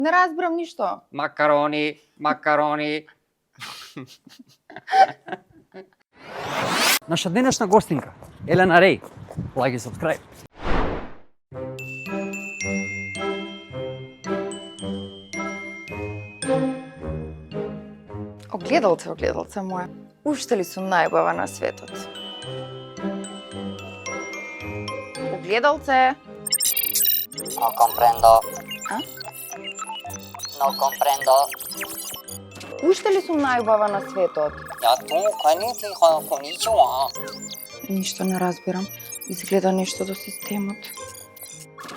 Не разбирам ништо. Макарони, макарони. Наша денешна гостинка, Елена Реј. Лайк и subscribe. Огледалце моја. Уште ли сум најубава на светот? Огледалце. No comprendo. А? No comprendo. Уште ли сум најубава на светот? Ja tu, konnichiwa. Ништо не разбирам. Изгледа нешто до системот.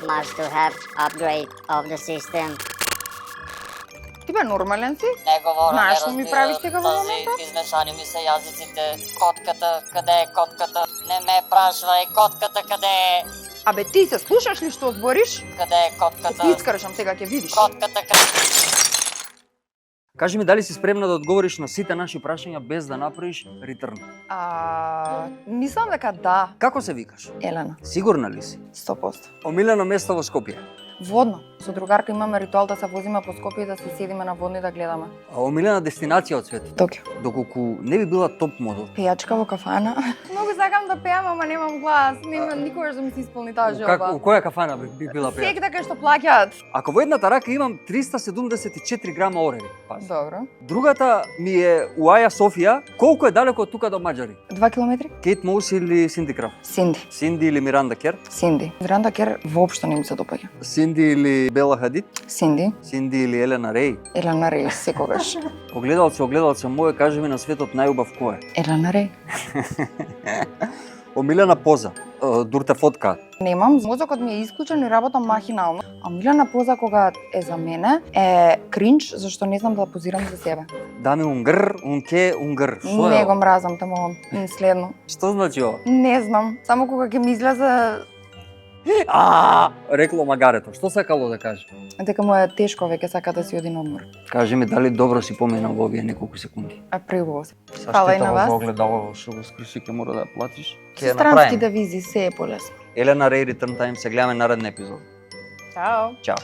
Must to have upgrade of the system. Ти бе нормален си? Не говоря, Знаеш не што ми разбирам правиш сега во тази, моментот? измешани ми се язиците. Котката, къде е котката? Не ме прашвай, котката къде е? Абе ти се слушаш ли што збориш? Къде е котката? Ти искрашам сега ќе видиш. Котката къде? Кажи ми дали си спремна да одговориш на сите наши прашања без да направиш return. Мислам дека да. Како се викаш? Елена, Сигурна ли си? 100%. Омилено место во Скопје. Водно. Со другарка имаме ритуал да се возиме по Скопје и да се седиме на водни да гледаме. А омилена дестинација од светот. Токио. Доколку не би била топ модел. Пејачка во кафана. Многу сакам да пеам, ама немам глас. Нема никогаш да ми се исполни таа У желба. која кафана би била пеја? Секта кај што плаќаат. Ако во едната рака имам 374 грама ореви. Пази. Добро. Другата ми е у Аја Софија. Колку е далеко од тука до Маđари? 2 километри? Кейт Моус или Синди Краф? Синди. Синди или Миранда Кер? Синди. Миранда Кер воопшто не ми се допаѓа. Синди или Бела Хадид? Синди. Синди или Елена Реј? Елена Реј секогаш. Огледалце моје, кажи ми на светот најубав кој е? Елена Реј. Омилена поза, дурте фотка. Немам, мозокот ми е исклучен и работам махинално. А милена поза кога е за мене е кринч, зашто не знам да позирам за себе. Дами унгр, унке унгр. Што Не е? го мразам, те молам. Следно. Што значи ова? Не знам, само кога ќе ми излезе Рекло магарето. Што сакало да каже? дека му е тешко, веќе сака да си оди на одмор. Кажи ми дали добро си помина во овие неколку секунди. А преубаво се. Фала и на вас. огледало што го скрши ќе мора да ја платиш. Со странски да визи се е полесно. Елена Реј, Return Time, се гледаме нареден епизод. Чао. Чао.